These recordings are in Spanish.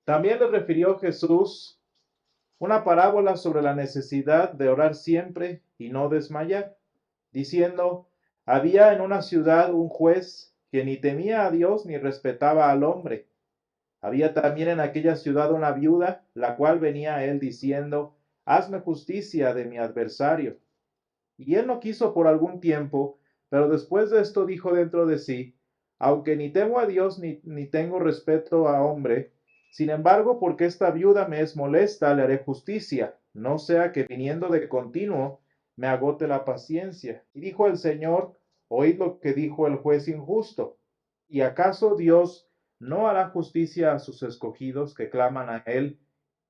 También le refirió Jesús una parábola sobre la necesidad de orar siempre y no desmayar, diciendo, había en una ciudad un juez que ni temía a Dios ni respetaba al hombre. Había también en aquella ciudad una viuda, la cual venía a él diciendo, hazme justicia de mi adversario. Y él no quiso por algún tiempo, pero después de esto dijo dentro de sí, aunque ni temo a Dios ni tengo respeto a hombre, sin embargo, porque esta viuda me es molesta, le haré justicia, no sea que viniendo de continuo me agote la paciencia. Y dijo el Señor, oíd lo que dijo el juez injusto. ¿Y acaso Dios no hará justicia a sus escogidos que claman a él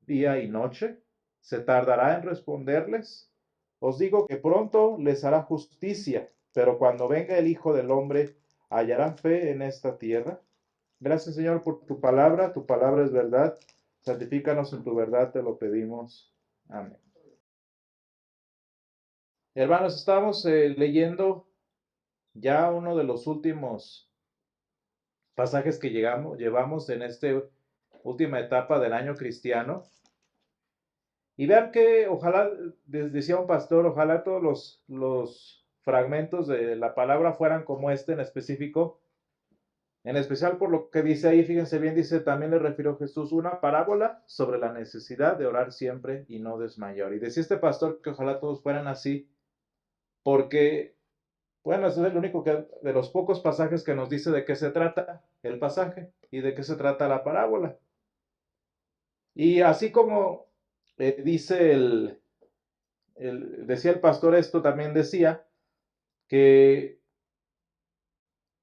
día y noche? ¿Se tardará en responderles? Os digo que pronto les hará justicia, pero cuando venga el Hijo del Hombre, ¿hallará fe en esta tierra? Gracias, Señor, por tu palabra es verdad. Santifícanos en tu verdad, te lo pedimos. Amén. Hermanos, estamos leyendo ya uno de los últimos pasajes que llevamos en esta última etapa del año cristiano. Y vean que ojalá, decía un pastor, ojalá todos los fragmentos de la palabra fueran como este en específico. En especial por lo que dice ahí, fíjense bien, dice, también le refirió Jesús una parábola sobre la necesidad de orar siempre y no desmayar. Y decía este pastor que ojalá todos fueran así, porque, bueno, ese es el único de los pocos pasajes que nos dice de qué se trata el pasaje y de qué se trata la parábola. Y así como dice decía el pastor esto, también decía que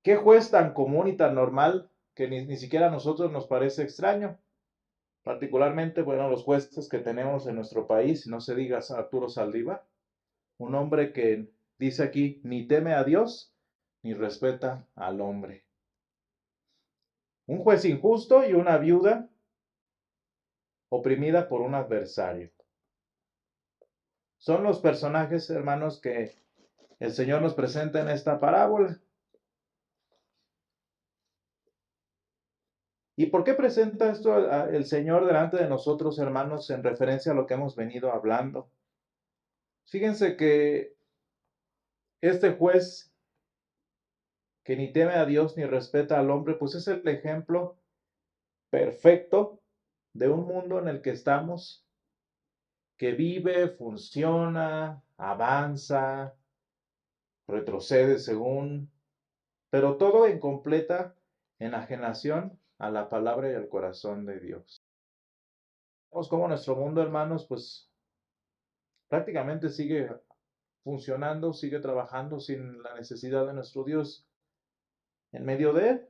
qué juez tan común y tan normal que ni siquiera a nosotros nos parece extraño. Particularmente, bueno, los jueces que tenemos en nuestro país, no se diga Arturo Saldívar, un hombre que dice aquí, ni teme a Dios, ni respeta al hombre. Un juez injusto y una viuda oprimida por un adversario. Son los personajes, hermanos, que el Señor nos presenta en esta parábola. ¿Y por qué presenta esto el Señor delante de nosotros, hermanos, en referencia a lo que hemos venido hablando? Fíjense que este juez que ni teme a Dios ni respeta al hombre, pues es el ejemplo perfecto de un mundo en el que estamos, que vive, funciona, avanza, retrocede según, pero todo en completa enajenación a la palabra y al corazón de Dios. Vemos cómo nuestro mundo, hermanos, pues prácticamente sigue funcionando, sigue trabajando sin la necesidad de nuestro Dios en medio de él.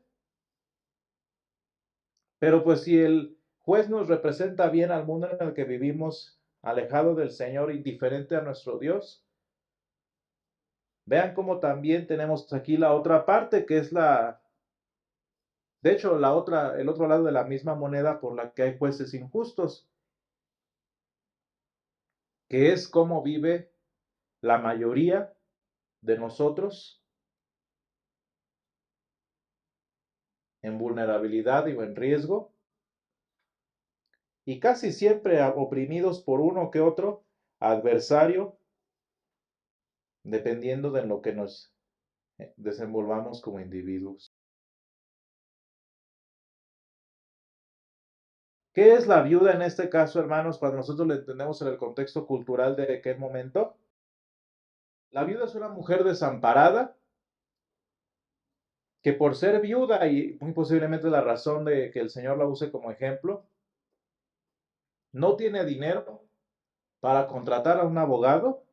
Pero pues si el juez nos representa bien al mundo en el que vivimos, alejado del Señor, indiferente a nuestro Dios, vean cómo también tenemos aquí la otra parte, que es de hecho, el otro lado de la misma moneda por la que hay jueces injustos, que es cómo vive la mayoría de nosotros en vulnerabilidad y en riesgo, y casi siempre oprimidos por uno que otro adversario, dependiendo de lo que nos desenvolvamos como individuos. ¿Qué es la viuda en este caso, hermanos, cuando nosotros lo entendemos en el contexto cultural de aquel momento? La viuda es una mujer desamparada que por ser viuda, y muy posiblemente la razón de que el Señor la use como ejemplo, no tiene dinero para contratar a un abogado,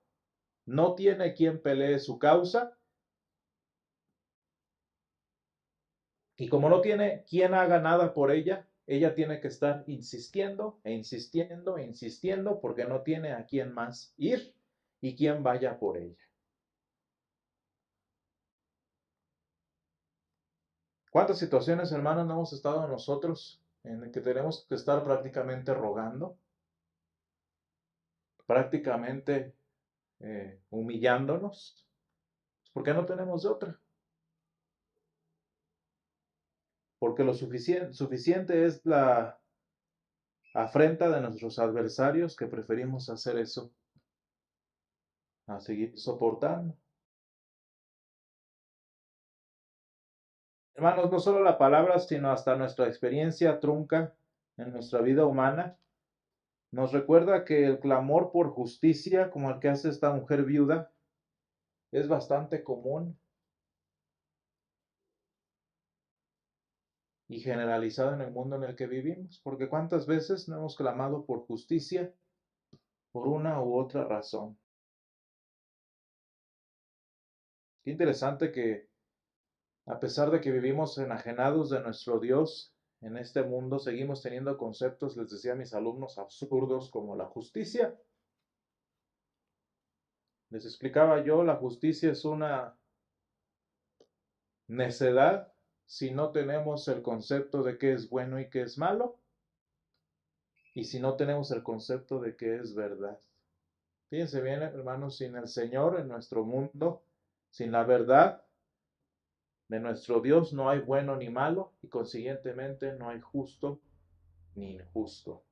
no tiene quien pelee su causa, y como no tiene quien haga nada por ella, ella tiene que estar insistiendo e insistiendo e insistiendo porque no tiene a quien más ir y quien vaya por ella. ¿Cuántas situaciones, hermanos, no hemos estado nosotros en que tenemos que estar prácticamente rogando, prácticamente humillándonos? ¿Por qué no tenemos de otra? Porque lo suficiente es afrenta de nuestros adversarios que preferimos hacer eso, a seguir soportando. Hermanos, no solo la palabra, sino hasta nuestra experiencia trunca en nuestra vida humana, nos recuerda que el clamor por justicia, como el que hace esta mujer viuda, es bastante común y generalizado en el mundo en el que vivimos, porque cuántas veces no hemos clamado por justicia por una u otra razón. Qué interesante que a pesar de que vivimos enajenados de nuestro Dios en este mundo, seguimos teniendo conceptos, les decía a mis alumnos, absurdos como la justicia. Les explicaba yo, la justicia es una necedad si no tenemos el concepto de qué es bueno y qué es malo, y si no tenemos el concepto de qué es verdad. Fíjense bien, hermanos, sin el Señor en nuestro mundo, sin la verdad de nuestro Dios, no hay bueno ni malo, y consiguientemente no hay justo ni injusto.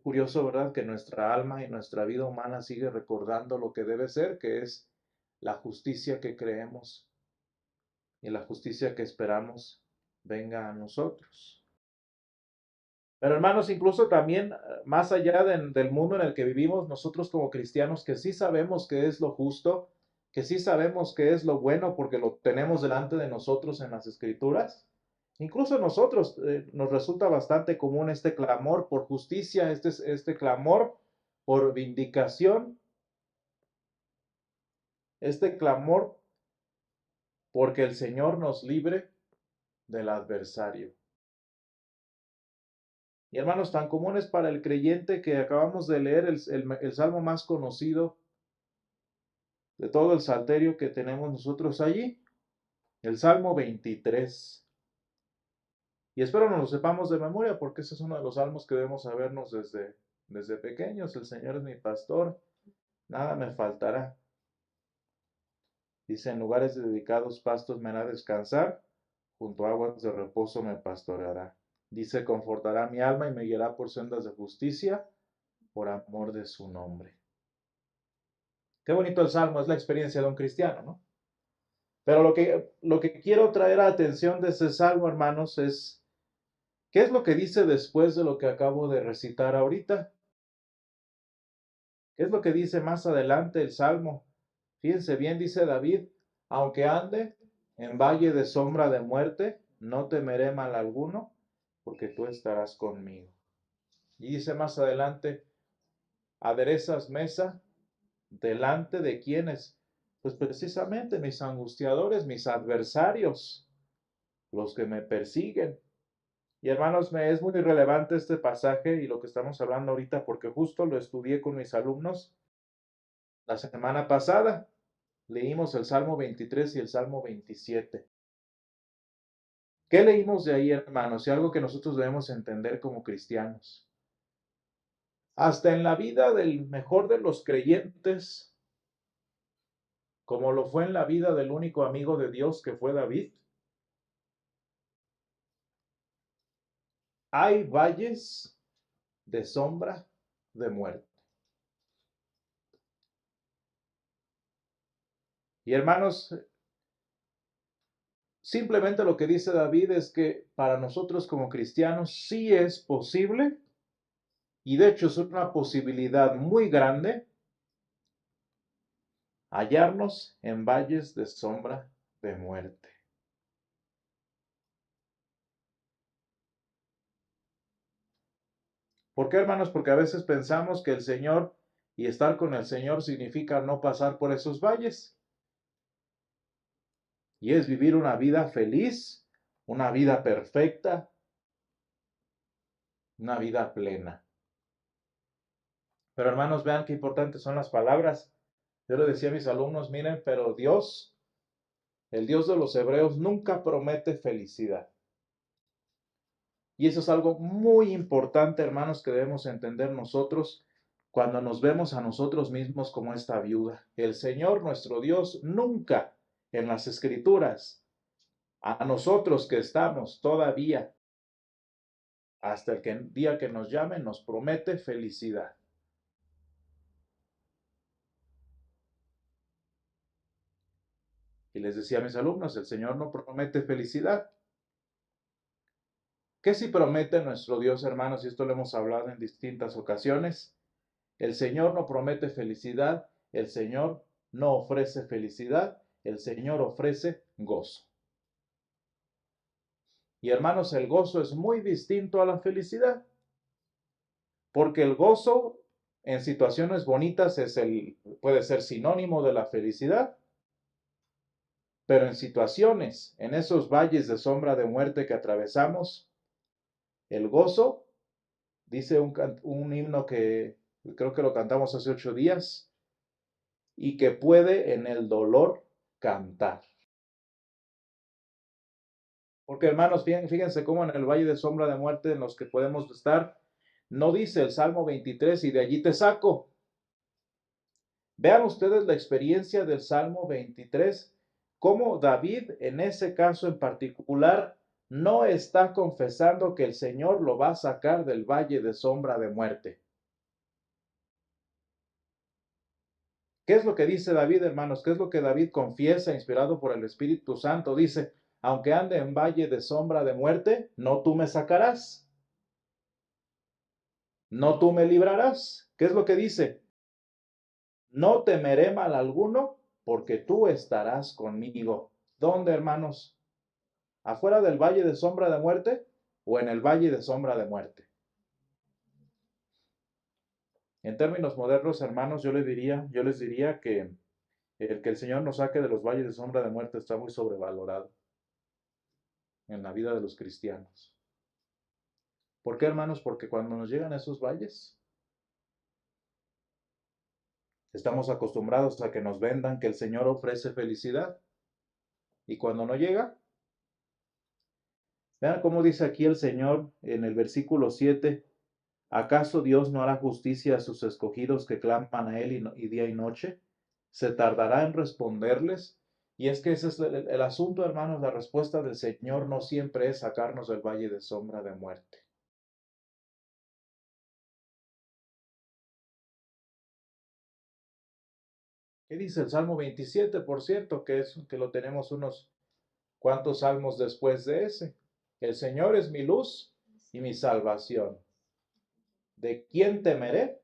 Curioso, ¿verdad? Que nuestra alma y nuestra vida humana sigue recordando lo que debe ser, que es la justicia que creemos y la justicia que esperamos venga a nosotros. Pero hermanos, incluso también más allá del mundo en el que vivimos, nosotros como cristianos que sí sabemos qué es lo justo, que sí sabemos qué es lo bueno porque lo tenemos delante de nosotros en las escrituras, incluso nosotros nos resulta bastante común este clamor por justicia, este clamor por vindicación, este clamor porque el Señor nos libre del adversario. Y hermanos, tan común es para el creyente que acabamos de leer el salmo más conocido de todo el salterio que tenemos nosotros allí, el Salmo 23. Y espero nos lo sepamos de memoria porque ese es uno de los salmos que debemos sabernos desde pequeños. El Señor es mi pastor, nada me faltará. Dice, en lugares de dedicados pastos me hará descansar, junto a aguas de reposo me pastoreará. Dice, confortará mi alma y me guiará por sendas de justicia, por amor de su nombre. Qué bonito el salmo, es la experiencia de un cristiano, ¿no? Pero lo que quiero traer a atención de ese salmo, hermanos, es ¿qué es lo que dice después de lo que acabo de recitar ahorita? ¿Qué es lo que dice más adelante el salmo? Fíjense bien, dice David, aunque ande en valle de sombra de muerte, no temeré mal alguno, porque tú estarás conmigo. Y dice más adelante, aderezas mesa delante de quienes, pues precisamente mis angustiadores, mis adversarios, los que me persiguen. Y hermanos, me es muy relevante este pasaje y lo que estamos hablando ahorita porque justo lo estudié con mis alumnos la semana pasada. Leímos el Salmo 23 y el Salmo 27. ¿Qué leímos de ahí, hermanos? Y algo que nosotros debemos entender como cristianos. Hasta en la vida del mejor de los creyentes, como lo fue en la vida del único amigo de Dios que fue David, hay valles de sombra de muerte. Y hermanos, simplemente lo que dice David es que para nosotros como cristianos sí es posible, y de hecho es una posibilidad muy grande, hallarnos en valles de sombra de muerte. ¿Por qué, hermanos? Porque a veces pensamos que el Señor y estar con el Señor significa no pasar por esos valles. Y es vivir una vida feliz, una vida perfecta, una vida plena. Pero hermanos, vean qué importantes son las palabras. Yo le decía a mis alumnos, miren, pero Dios, el Dios de los hebreos, nunca promete felicidad. Y eso es algo muy importante, hermanos, que debemos entender nosotros cuando nos vemos a nosotros mismos como esta viuda. El Señor, nuestro Dios, nunca en las Escrituras, a nosotros que estamos todavía hasta el día que nos llame, nos promete felicidad. Y les decía a mis alumnos, el Señor no promete felicidad. ¿Qué si promete nuestro Dios, hermanos? Y esto lo hemos hablado en distintas ocasiones. El Señor no promete felicidad, el Señor no ofrece felicidad, el Señor ofrece gozo. Y hermanos, el gozo es muy distinto a la felicidad, porque el gozo en situaciones bonitas puede ser sinónimo de la felicidad, pero en situaciones, en esos valles de sombra de muerte que atravesamos, el gozo, dice un himno que creo que lo cantamos hace 8 días, y que puede en el dolor cantar. Porque hermanos, fíjense cómo en el valle de sombra de muerte en los que podemos estar, no dice el Salmo 23 y de allí te saco. Vean ustedes la experiencia del Salmo 23, cómo David en ese caso en particular no está confesando que el Señor lo va a sacar del valle de sombra de muerte. ¿Qué es lo que dice David, hermanos? ¿Qué es lo que David confiesa, inspirado por el Espíritu Santo? Dice, aunque ande en valle de sombra de muerte, no tú me sacarás. No tú me librarás. ¿Qué es lo que dice? No temeré mal alguno, porque tú estarás conmigo. ¿Dónde, hermanos? ¿Afuera del valle de sombra de muerte o en el valle de sombra de muerte? En términos modernos, hermanos, yo les diría que el Señor nos saque de los valles de sombra de muerte está muy sobrevalorado en la vida de los cristianos. ¿Por qué, hermanos? Porque cuando nos llegan esos valles, estamos acostumbrados a que nos vendan que el Señor ofrece felicidad. Y cuando no llega, vean cómo dice aquí el Señor en el versículo 7, ¿acaso Dios no hará justicia a sus escogidos que claman a Él y día y noche? ¿Se tardará en responderles? Y es que ese es el asunto, hermanos, la respuesta del Señor no siempre es sacarnos del valle de sombra de muerte. ¿Qué dice el Salmo 27, por cierto, que lo tenemos unos cuantos salmos después de ese? El Señor es mi luz y mi salvación. ¿De quién temeré?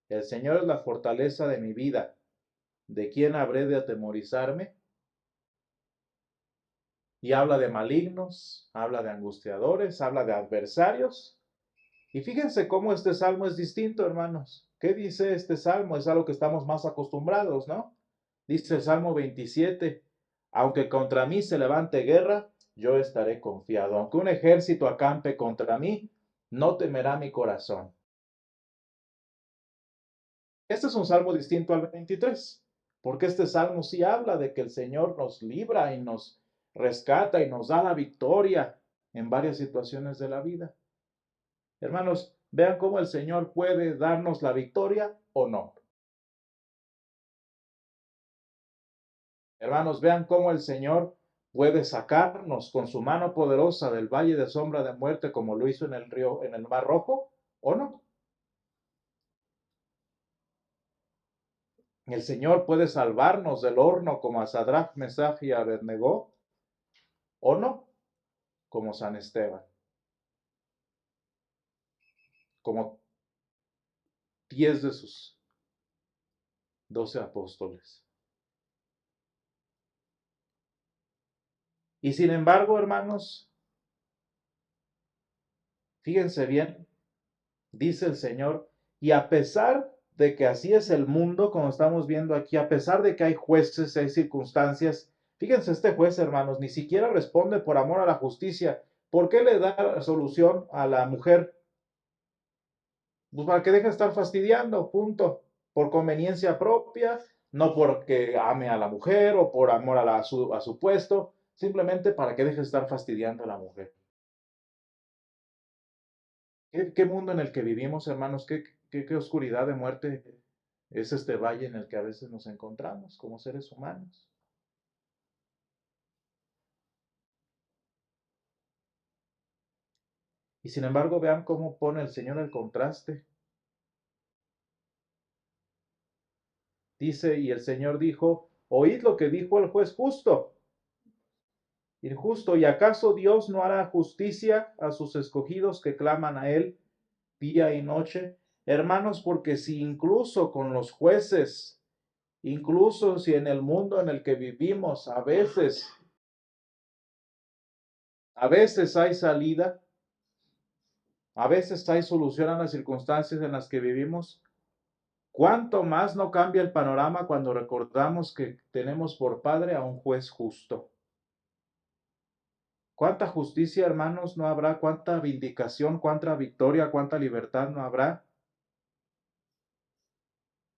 El Señor es la fortaleza de mi vida. ¿De quién habré de atemorizarme? Y habla de malignos, habla de angustiadores, habla de adversarios. Y fíjense cómo este salmo es distinto, hermanos. ¿Qué dice este salmo? Es a lo que estamos más acostumbrados, ¿no? Dice el Salmo 27, aunque contra mí se levante guerra, yo estaré confiado. Aunque un ejército acampe contra mí, no temerá mi corazón. Este es un salmo distinto al 23, porque este salmo sí habla de que el Señor nos libra y nos rescata y nos da la victoria en varias situaciones de la vida. Hermanos, vean cómo el Señor puede darnos la victoria o no. Hermanos, vean cómo el Señor puede sacarnos con su mano poderosa del valle de sombra de muerte como lo hizo en el río, en el Mar Rojo, o no. El Señor puede salvarnos del horno como a Sadrach, Mesach y Abednego, o no, como San Esteban, como 10 de sus 12 apóstoles. Y sin embargo, hermanos, fíjense bien, dice el Señor, y a pesar de que así es el mundo, como estamos viendo aquí, a pesar de que hay jueces, hay circunstancias, fíjense, este juez, hermanos, ni siquiera responde por amor a la justicia. ¿Por qué le da solución a la mujer? Pues para que deje de estar fastidiando, punto. Por conveniencia propia, no porque ame a la mujer o por amor a su puesto, simplemente para que deje de estar fastidiando a la mujer. ¿Qué mundo en el que vivimos, hermanos? ¿Qué oscuridad de muerte es este valle en el que a veces nos encontramos como seres humanos? Y sin embargo, vean cómo pone el Señor el contraste. Dice, y el Señor dijo, oíd lo que dijo el juez justo. Injusto, ¿y acaso Dios no hará justicia a sus escogidos que claman a Él día y noche? Hermanos, porque si incluso con los jueces, incluso si en el mundo en el que vivimos a veces hay salida, a veces hay solución a las circunstancias en las que vivimos, ¿cuánto más no cambia el panorama cuando recordamos que tenemos por Padre a un juez justo? ¿Cuánta justicia, hermanos, no habrá? ¿Cuánta vindicación, cuánta victoria, cuánta libertad no habrá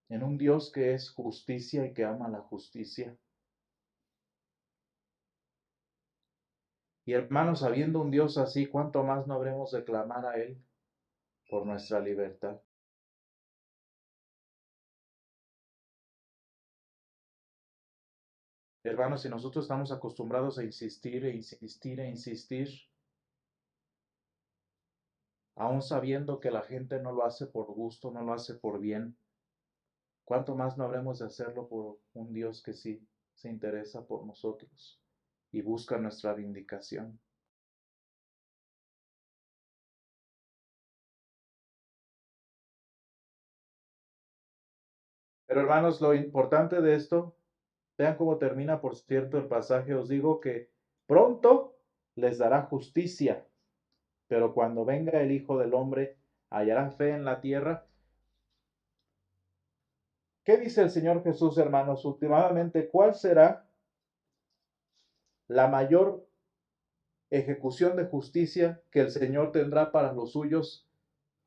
en un Dios que es justicia y que ama la justicia? Y hermanos, habiendo un Dios así, ¿cuánto más no habremos de clamar a Él por nuestra libertad? Hermanos, si nosotros estamos acostumbrados a insistir e insistir e insistir, aún sabiendo que la gente no lo hace por gusto, no lo hace por bien, ¿cuánto más no habremos de hacerlo por un Dios que sí se interesa por nosotros y busca nuestra vindicación? Pero hermanos, lo importante de esto, vean cómo termina, por cierto, el pasaje. Os digo que pronto les dará justicia, pero cuando venga el Hijo del Hombre, ¿hallará fe en la tierra? ¿Qué dice el Señor Jesús, hermanos? Últimamente, ¿cuál será la mayor ejecución de justicia que el Señor tendrá para los suyos,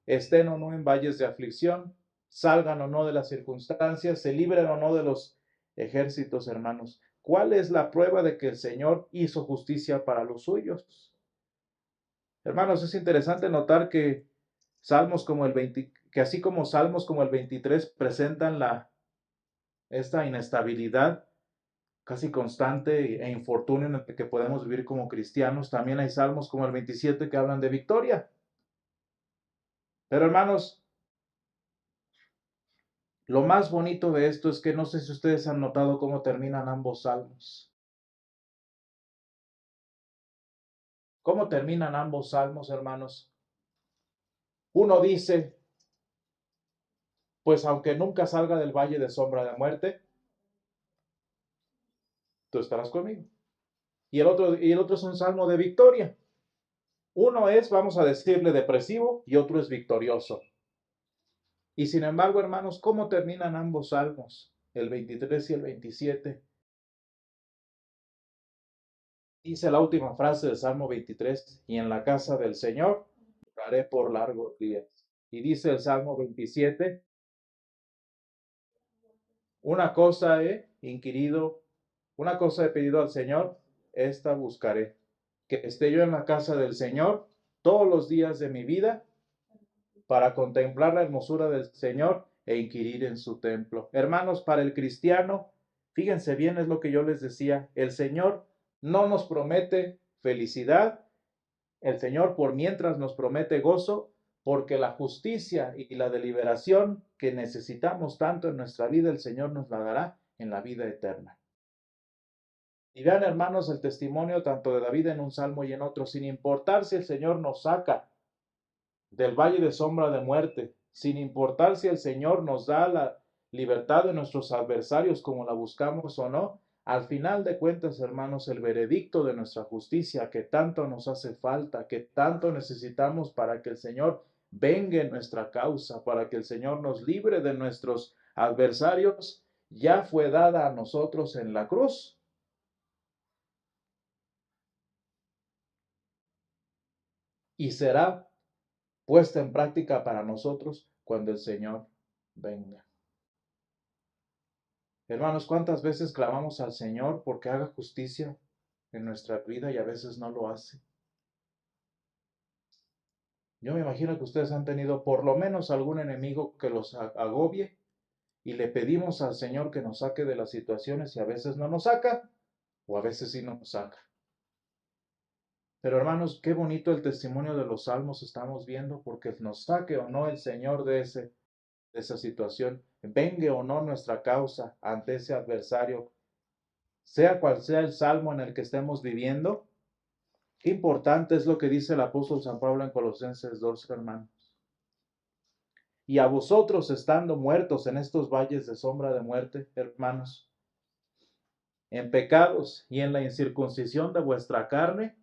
estén o no en valles de aflicción, salgan o no de las circunstancias, se libren o no de los ejércitos, hermanos? ¿Cuál es la prueba de que el Señor hizo justicia para los suyos? Hermanos, es interesante notar que salmos como el 20, que así como salmos como el 23 presentan esta inestabilidad casi constante e infortunio en el que podemos vivir como cristianos, también hay salmos como el 27 que hablan de victoria. Pero hermanos, lo más bonito de esto es que no sé si ustedes han notado cómo terminan ambos salmos. ¿Cómo terminan ambos salmos, hermanos? Uno dice, pues aunque nunca salga del valle de sombra de muerte, tú estarás conmigo. Y el otro es un salmo de victoria. Uno es, vamos a decirle, depresivo y otro es victorioso. Y sin embargo, hermanos, ¿cómo terminan ambos salmos? El 23 y el 27. Dice la última frase del Salmo 23, y en la casa del Señor oraré por largos días. Y dice el Salmo 27, una cosa he inquirido, una cosa he pedido al Señor, esta buscaré, que esté yo en la casa del Señor todos los días de mi vida para contemplar la hermosura del Señor e inquirir en su templo. Hermanos, para el cristiano, fíjense bien, es lo que yo les decía, el Señor no nos promete felicidad, el Señor por mientras nos promete gozo, porque la justicia y la deliberación que necesitamos tanto en nuestra vida, el Señor nos la dará en la vida eterna. Y vean, hermanos, el testimonio tanto de David en un salmo y en otro, sin importar si el Señor nos saca del valle de sombra de muerte, sin importar si el Señor nos da la libertad de nuestros adversarios como la buscamos o no, al final de cuentas, hermanos, el veredicto de nuestra justicia que tanto nos hace falta, que tanto necesitamos para que el Señor venga en nuestra causa, para que el Señor nos libre de nuestros adversarios, ya fue dada a nosotros en la cruz y será puesta en práctica para nosotros cuando el Señor venga. Hermanos, ¿cuántas veces clamamos al Señor porque haga justicia en nuestra vida y a veces no lo hace? Yo me imagino que ustedes han tenido por lo menos algún enemigo que los agobie y le pedimos al Señor que nos saque de las situaciones y a veces no nos saca o a veces sí nos saca. Pero hermanos, qué bonito el testimonio de los salmos estamos viendo, porque nos saque o no el Señor de esa situación, vengue o no nuestra causa ante ese adversario, sea cual sea el salmo en el que estemos viviendo. Qué importante es lo que dice el apóstol San Pablo en Colosenses 2, hermanos. Y a vosotros, estando muertos en estos valles de sombra de muerte, hermanos, en pecados y en la incircuncisión de vuestra carne,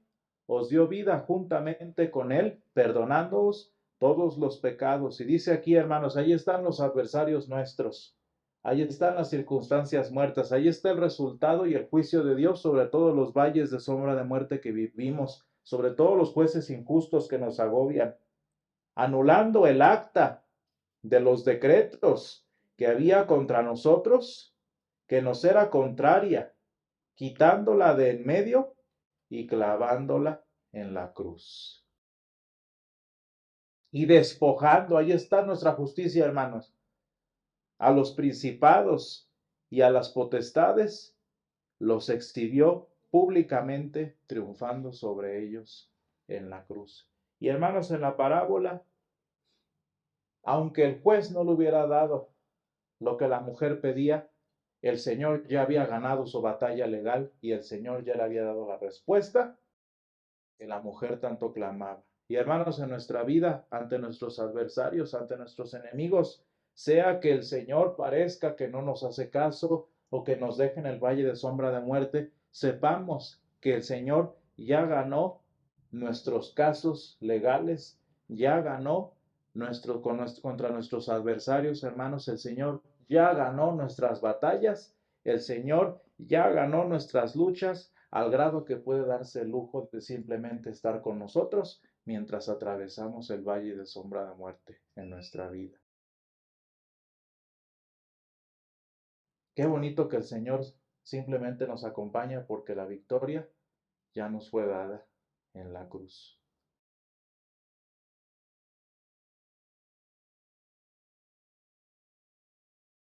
os dio vida juntamente con él, perdonándoos todos los pecados. Y dice aquí, hermanos, ahí están los adversarios nuestros, ahí están las circunstancias muertas, ahí está el resultado y el juicio de Dios sobre todos los valles de sombra de muerte que vivimos, sobre todos los jueces injustos que nos agobian, anulando el acta de los decretos que había contra nosotros, que nos era contraria, quitándola de en medio y clavándola en la cruz. Y despojando, ahí está nuestra justicia, hermanos, a los principados y a las potestades, los exhibió públicamente, triunfando sobre ellos en la cruz. Y hermanos, en la parábola, aunque el juez no le hubiera dado lo que la mujer pedía, el Señor ya había ganado su batalla legal y el Señor ya le había dado la respuesta que la mujer tanto clamaba. Y hermanos, en nuestra vida, ante nuestros adversarios, ante nuestros enemigos, sea que el Señor parezca que no nos hace caso o que nos deje en el valle de sombra de muerte, sepamos que el Señor ya ganó nuestros casos legales, ya ganó contra nuestros adversarios, hermanos. El Señor ya ganó nuestras batallas, el Señor ya ganó nuestras luchas, al grado que puede darse el lujo de simplemente estar con nosotros mientras atravesamos el valle de sombra de muerte en nuestra vida. Qué bonito que el Señor simplemente nos acompaña porque la victoria ya nos fue dada en la cruz.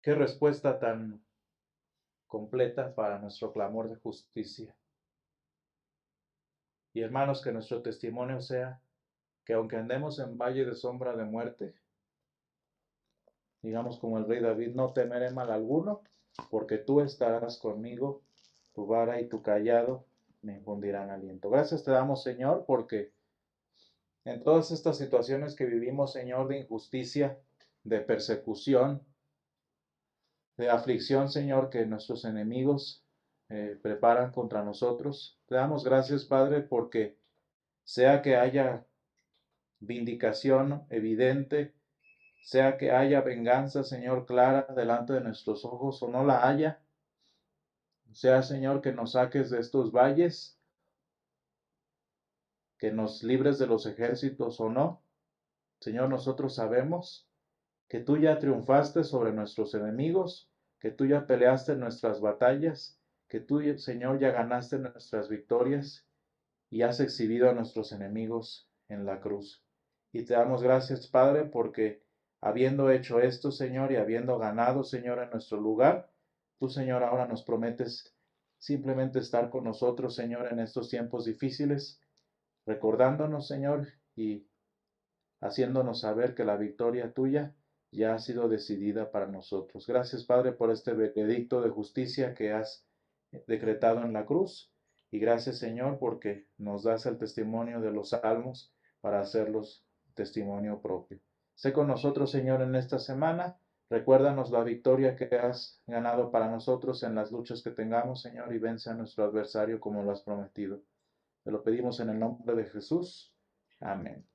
Qué respuesta tan completa para nuestro clamor de justicia. Y hermanos, que nuestro testimonio sea que aunque andemos en valle de sombra de muerte, digamos como el rey David, no temeré mal alguno, porque tú estarás conmigo, tu vara y tu callado me infundirán aliento. Gracias te damos, Señor, porque en todas estas situaciones que vivimos, Señor, de injusticia, de persecución, de aflicción, Señor, que nuestros enemigos preparan contra nosotros, te damos gracias, Padre, porque sea que haya vindicación evidente, sea que haya venganza, Señor, clara delante de nuestros ojos o no la haya, sea, Señor, que nos saques de estos valles, que nos libres de los ejércitos o no. Señor, nosotros sabemos que tú ya triunfaste sobre nuestros enemigos, que tú ya peleaste nuestras batallas, que tú, Señor, ya ganaste nuestras victorias y has exhibido a nuestros enemigos en la cruz. Y te damos gracias, Padre, porque habiendo hecho esto, Señor, y habiendo ganado, Señor, en nuestro lugar, tú, Señor, ahora nos prometes simplemente estar con nosotros, Señor, en estos tiempos difíciles, recordándonos, Señor, y haciéndonos saber que la victoria tuya ya ha sido decidida para nosotros. Gracias, Padre, por este veredicto de justicia que has decretado en la cruz. Y gracias, Señor, porque nos das el testimonio de los salmos para hacerlos testimonio propio. Sé con nosotros, Señor, en esta semana. Recuérdanos la victoria que has ganado para nosotros en las luchas que tengamos, Señor, y vence a nuestro adversario como lo has prometido. Te lo pedimos en el nombre de Jesús. Amén.